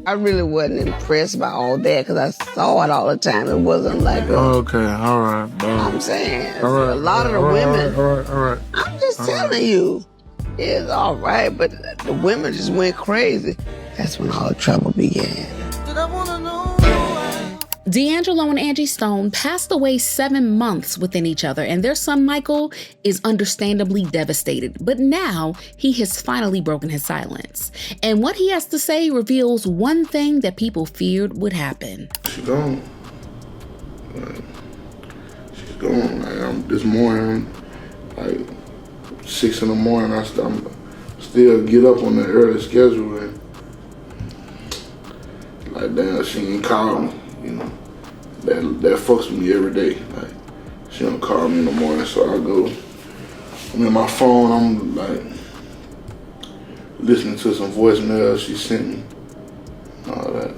I really wasn't impressed by all that because I saw it all the time. It wasn't like okay, all right. I'm saying a lot of the women. All right. I'm just telling you, it's all right, but the women just went crazy. That's when all the trouble began. D'Angelo and Angie Stone passed away 7 months within each other, and their son Michael is understandably devastated. But now he has finally broken his silence. And what he has to say reveals one thing that people feared would happen. She's gone. She's gone. This morning, 6 in the morning, I still get up on the early schedule and damn, she ain't called me. You know, that fucks with me every day. She don't call me in the morning, so I'm in my phone, I'm listening to some voicemails she sent me, all that.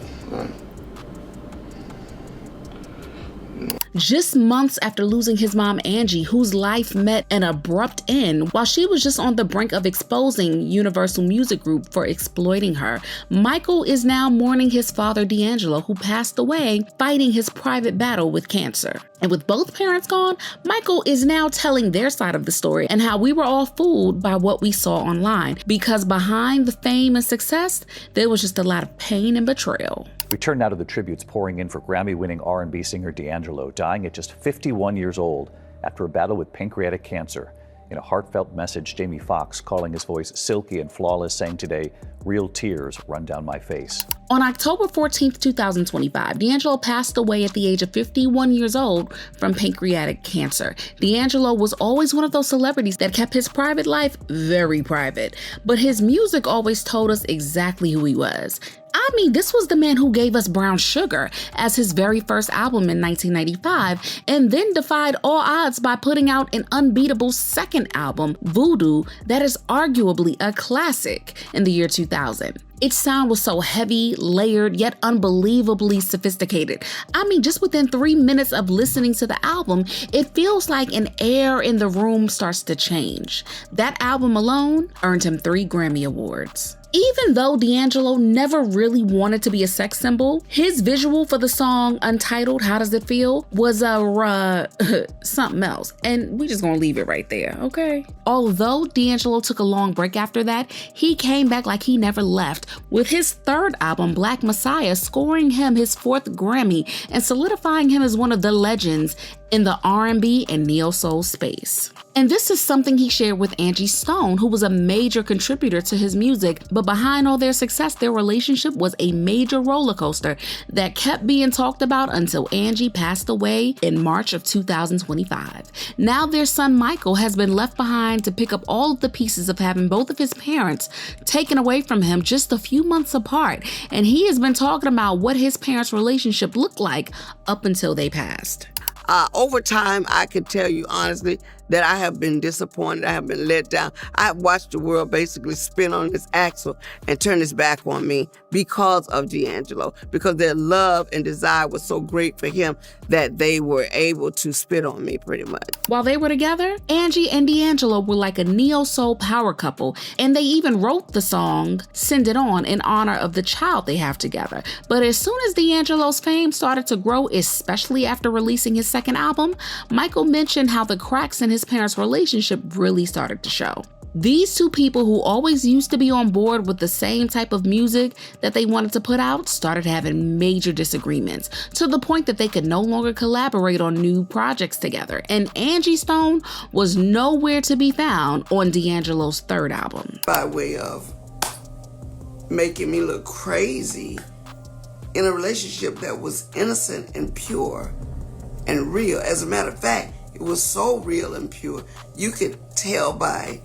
Just months after losing his mom, Angie, whose life met an abrupt end while she was just on the brink of exposing Universal Music Group for exploiting her, Michael is now mourning his father, D'Angelo, who passed away fighting his private battle with cancer. And with both parents gone, Michael is now telling their side of the story and how we were all fooled by what we saw online, because behind the fame and success, there was just a lot of pain and betrayal. We turn now to the tributes pouring in for Grammy-winning R&B singer D'Angelo, dying at just 51 years old after a battle with pancreatic cancer. In a heartfelt message, Jamie Foxx, calling his voice silky and flawless, saying today, "Real tears run down my face." On October 14th, 2025, D'Angelo passed away at the age of 51 years old from pancreatic cancer. D'Angelo was always one of those celebrities that kept his private life very private, but his music always told us exactly who he was. I mean, this was the man who gave us Brown Sugar as his very first album in 1995, and then defied all odds by putting out an unbeatable second album, Voodoo, that is arguably a classic in the year 2000. Its sound was so heavy, layered, yet unbelievably sophisticated. I mean, just within 3 minutes of listening to the album, it feels like an air in the room starts to change. That album alone earned him 3 Grammy Awards. Even though D'Angelo never really wanted to be a sex symbol, his visual for the song Untitled, How Does It Feel, was something else. And we just gonna leave it right there, okay? Although D'Angelo took a long break after that, he came back like he never left, with his third album, Black Messiah, scoring him his 4th Grammy and solidifying him as one of the legends in the R&B and neo-soul space. And this is something he shared with Angie Stone, who was a major contributor to his music, but behind all their success, their relationship was a major roller coaster that kept being talked about until Angie passed away in March of 2025. Now their son Michael has been left behind to pick up all of the pieces of having both of his parents taken away from him just a few months apart, and he has been talking about what his parents' relationship looked like up until they passed. Over time, I can tell you honestly that I have been disappointed. I have been let down. I have watched the world basically spin on its axle and turn its back on me because of D'Angelo, because their love and desire was so great for him that they were able to spit on me pretty much. While they were together, Angie and D'Angelo were like a neo-soul power couple, and they even wrote the song Send It On in honor of the child they have together. But as soon as D'Angelo's fame started to grow, especially after releasing his second album, Michael mentioned how the cracks in his parents' relationship really started to show. These two people who always used to be on board with the same type of music that they wanted to put out started having major disagreements, to the point that they could no longer collaborate on new projects together. And Angie Stone was nowhere to be found on D'Angelo's third album. By way of making me look crazy in a relationship that was innocent and pure and real. As a matter of fact, it was so real and pure. You could tell by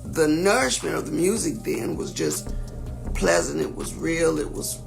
the nourishment of the music then was just pleasant, it was real, it was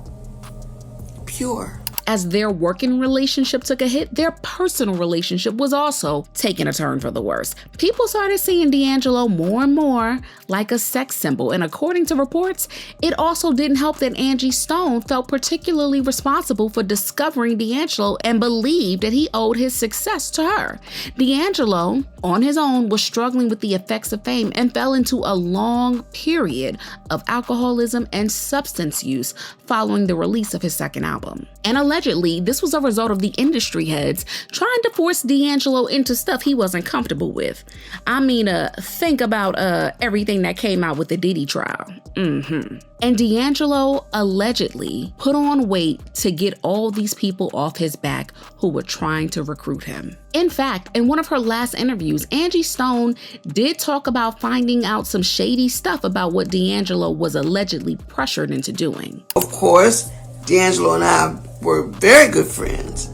pure. As their working relationship took a hit, their personal relationship was also taking a turn for the worse. People started seeing D'Angelo more and more like a sex symbol, and according to reports, it also didn't help that Angie Stone felt particularly responsible for discovering D'Angelo and believed that he owed his success to her. D'Angelo, on his own was struggling with the effects of fame and fell into a long period of alcoholism and substance use following the release of his second album. And allegedly, this was a result of the industry heads trying to force D'Angelo into stuff he wasn't comfortable with. I mean, think about everything that came out with the Diddy trial. And D'Angelo allegedly put on weight to get all these people off his back who were trying to recruit him. In fact, in one of her last interviews, Angie Stone did talk about finding out some shady stuff about what D'Angelo was allegedly pressured into doing. Of course, D'Angelo and I were very good friends,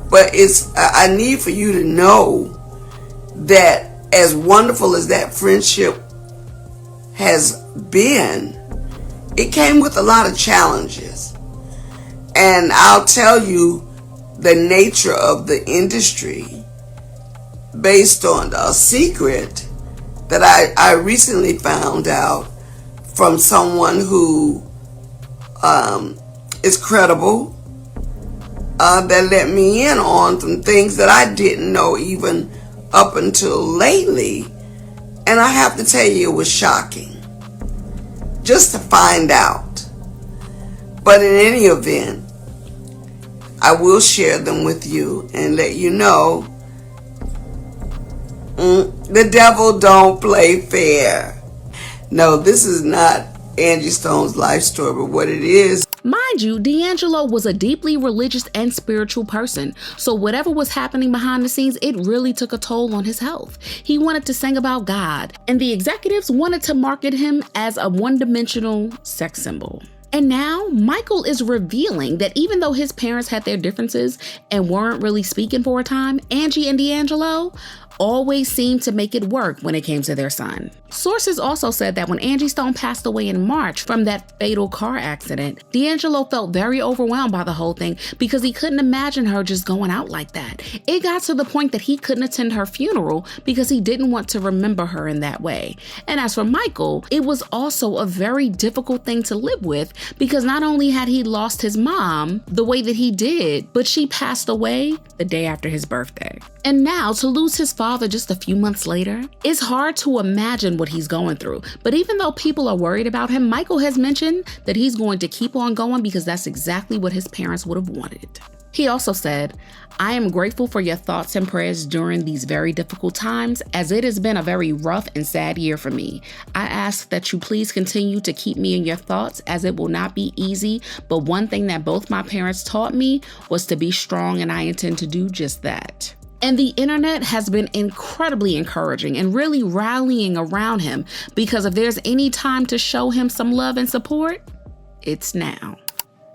but I need for you to know that as wonderful as that friendship has been, it came with a lot of challenges. And I'll tell you the nature of the industry based on a secret that I recently found out from someone who is credible, that let me in on some things that I didn't know even up until lately. And I have to tell you, it was shocking just to find out. But in any event, I will share them with you and let you know the devil don't play fair. No, this is not Angie Stone's life story, but what it is. Mind you, D'Angelo was a deeply religious and spiritual person, so whatever was happening behind the scenes, it really took a toll on his health. He wanted to sing about God, and the executives wanted to market him as a one-dimensional sex symbol. And now, Michael is revealing that even though his parents had their differences and weren't really speaking for a time, Angie and D'Angelo always seemed to make it work when it came to their son. Sources also said that when Angie Stone passed away in March from that fatal car accident, D'Angelo felt very overwhelmed by the whole thing because he couldn't imagine her just going out like that. It got to the point that he couldn't attend her funeral because he didn't want to remember her in that way. And as for Michael, it was also a very difficult thing to live with because not only had he lost his mom the way that he did, but she passed away the day after his birthday. And now to lose his father just a few months later, it's hard to imagine what he's going through. But even though people are worried about him, Michael has mentioned that he's going to keep on going because that's exactly what his parents would have wanted. He also said, "I am grateful for your thoughts and prayers during these very difficult times, as it has been a very rough and sad year for me. I ask that you please continue to keep me in your thoughts, as it will not be easy, but one thing that both my parents taught me was to be strong, and I intend to do just that." And the internet has been incredibly encouraging and really rallying around him because if there's any time to show him some love and support, it's now.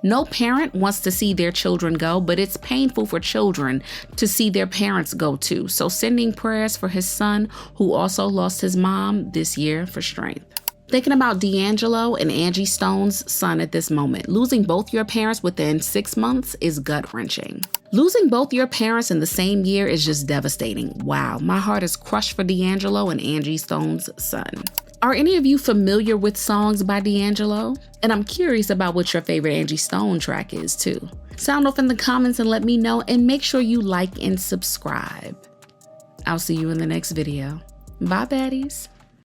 No parent wants to see their children go, but it's painful for children to see their parents go too. So sending prayers for his son, who also lost his mom this year, for strength. Thinking about D'Angelo and Angie Stone's son at this moment, losing both your parents within 6 months is gut-wrenching. Losing both your parents in the same year is just devastating. Wow, my heart is crushed for D'Angelo and Angie Stone's son. Are any of you familiar with songs by D'Angelo? And I'm curious about what your favorite Angie Stone track is too. Sound off in the comments and let me know, and make sure you like and subscribe. I'll see you in the next video. Bye, baddies.